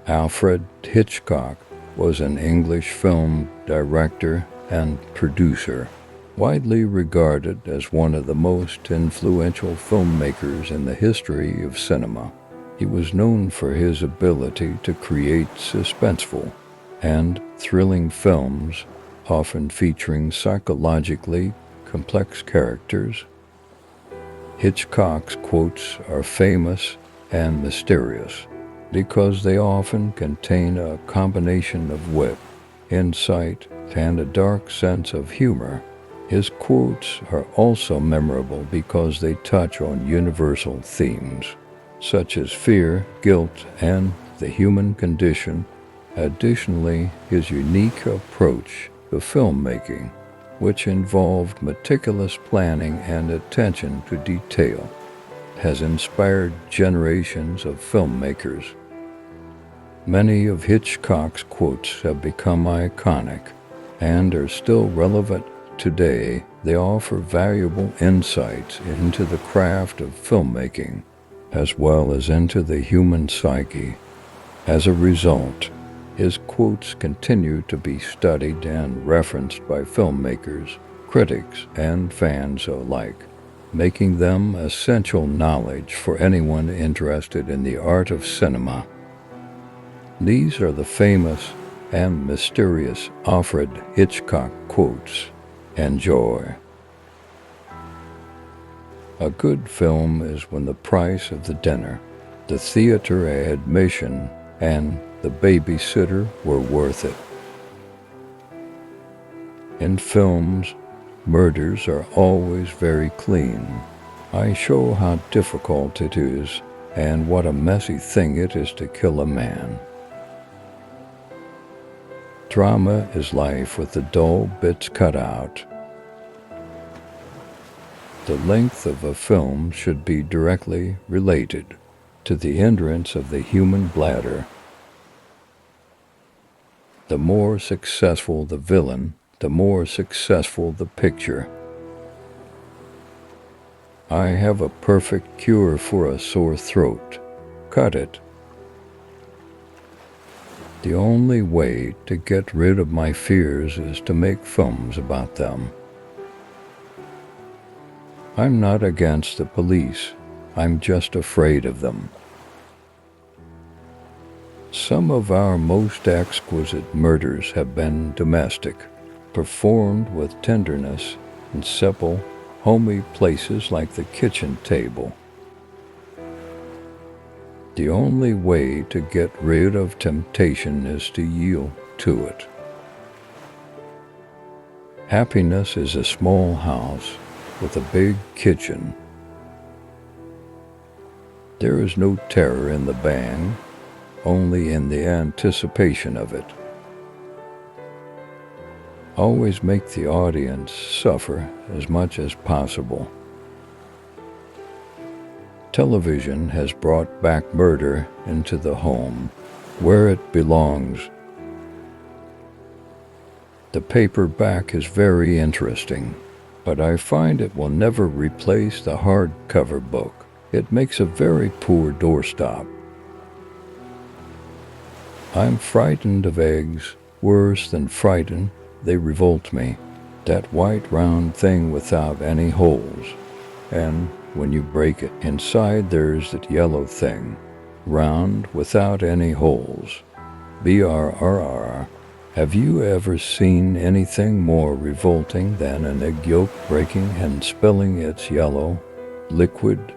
Alfred Hitchcock was an English film director and producer, widely regarded as one of the most influential filmmakers in the history of cinema. He was known for his ability to create suspenseful and thrilling films, often featuring psychologically complex characters. Hitchcock's quotes are famous and mysterious because they often contain a combination of wit, insight, and a dark sense of humor. His quotes are also memorable because they touch on universal themes, such as fear, guilt, and the human condition. Additionally, his unique approach to filmmaking, which involved meticulous planning and attention to detail, has inspired generations of filmmakers. Many of Hitchcock's quotes have become iconic and are still relevant today. They offer valuable insights into the craft of filmmaking, as well as into the human psyche. As a result, his quotes continue to be studied and referenced by filmmakers, critics, and fans alike, making them essential knowledge for anyone interested in the art of cinema. These are the famous and mysterious Alfred Hitchcock quotes. Enjoy. A good film is when the price of the dinner, the theater admission, and the babysitter were worth it. In films, murders are always very clean. I show how difficult it is and what a messy thing it is to kill a man. Drama is life with the dull bits cut out. The length of a film should be directly related to the hindrance of the human bladder. The more successful the villain, the more successful the picture. I have a perfect cure for a sore throat. Cut it. The only way to get rid of my fears is to make films about them. I'm not against the police. I'm just afraid of them. Some of our most exquisite murders have been domestic, performed with tenderness in simple, homey places like the kitchen table. The only way to get rid of temptation is to yield to it. Happiness is a small house with a big kitchen. There is no terror in the bang, only in the anticipation of it. Always make the audience suffer as much as possible. Television has brought back murder into the home, where it belongs. The paperback is very interesting, but I find it will never replace the hardcover book. It makes a very poor doorstop. I'm frightened of eggs, worse than frightened, they revolt me. That white round thing without any holes. And when you break it, inside there's that yellow thing, round without any holes. BRRR. Have you ever seen anything more revolting than an egg yolk breaking and spilling its yellow liquid?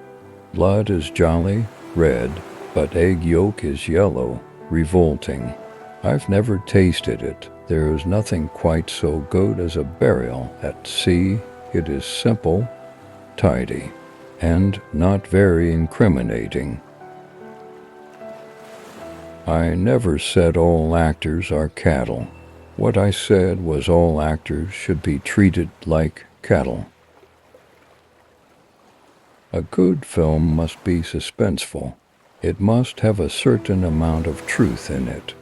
Blood is jolly red, but egg yolk is yellow, revolting. I've never tasted it. There is nothing quite so good as a burial at sea. It is simple, tidy, and not very incriminating. I never said all actors are cattle. What I said was all actors should be treated like cattle. A good film must be suspenseful. It must have a certain amount of truth in it.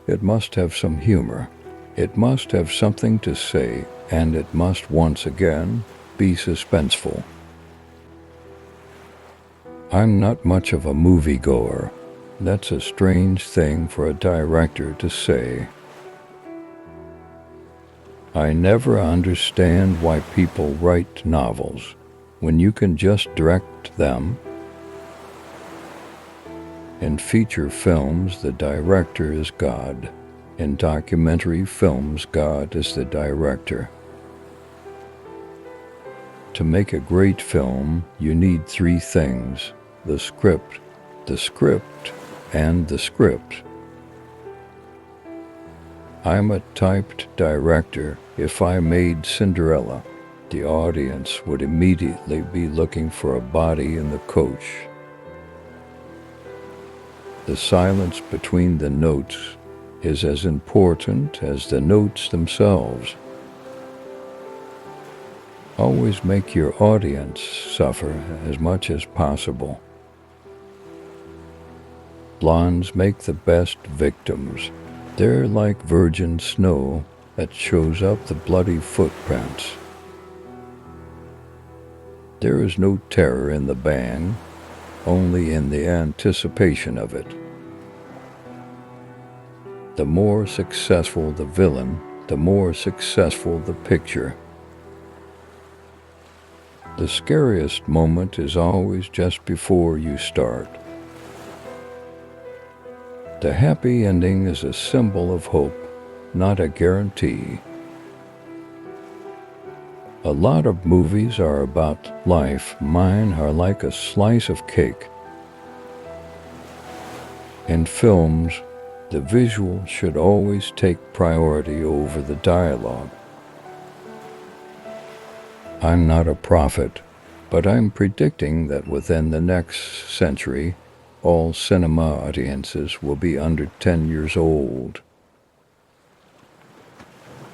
It must have some humor. It must have something to say, and it must once again be suspenseful. I'm not much of a moviegoer. That's a strange thing for a director to say. I never understand why people write novels when you can just direct them. In feature films, the director is God. In documentary films, God is the director. To make a great film, you need three things: the script, and the script. I'm a typed director. If I made Cinderella, the audience would immediately be looking for a body in the coach. The silence between the notes is as important as the notes themselves. Always make your audience suffer as much as possible. Blondes make the best victims. They're like virgin snow that shows up the bloody footprints. There is no terror in the bang, only in the anticipation of it. The more successful the villain, the more successful the picture. The scariest moment is always just before you start. The happy ending is a symbol of hope, not a guarantee. A lot of movies are about life. Mine are like a slice of cake. In films, the visual should always take priority over the dialogue. I'm not a prophet, but I'm predicting that within the next century, all cinema audiences will be under 10 years old.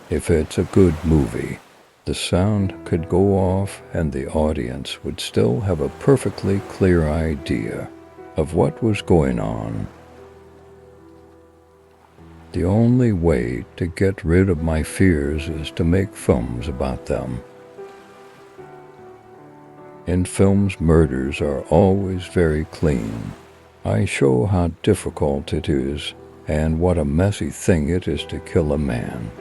If it's a good movie, the sound could go off and the audience would still have a perfectly clear idea of what was going on. The only way to get rid of my fears is to make films about them. In films, murders are always very clean. I show how difficult it is and what a messy thing it is to kill a man.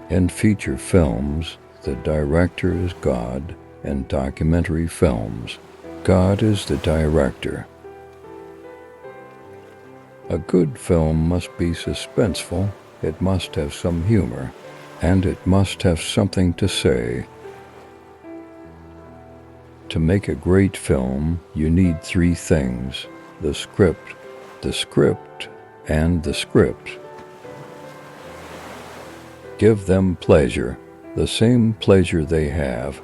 In feature films, the director is God. In documentary films, God is the director. A good film must be suspenseful, it must have some humor, and it must have something to say. To make a great film, you need three things: the script, and the script. Give them pleasure, the same pleasure they have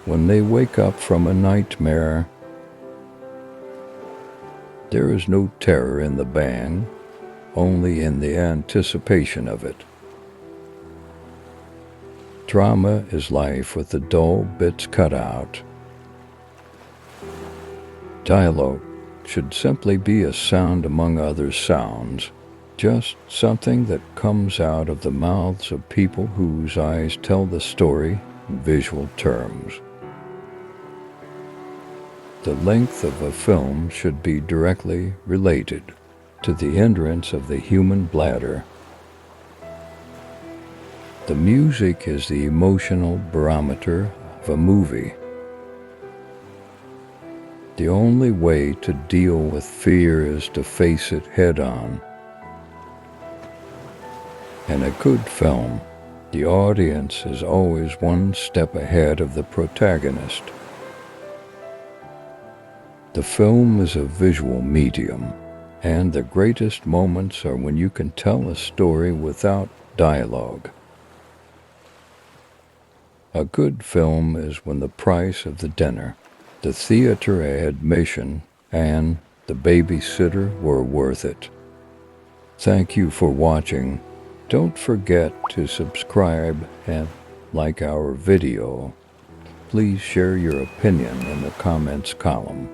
when they wake up from a nightmare. There is no terror in the bang, only in the anticipation of it. Drama is life with the dull bits cut out. Dialogue should simply be a sound among other sounds, just something that comes out of the mouths of people whose eyes tell the story in visual terms. The length of a film should be directly related to the hindrance of the human bladder. The music is the emotional barometer of a movie. The only way to deal with fear is to face it head-on. In a good film, the audience is always one step ahead of the protagonist. The film is a visual medium, and the greatest moments are when you can tell a story without dialogue. A good film is when the price of the dinner, the theater admission, and the babysitter were worth it. Thank you for watching. Don't forget to subscribe and like our video. Please share your opinion in the comments column.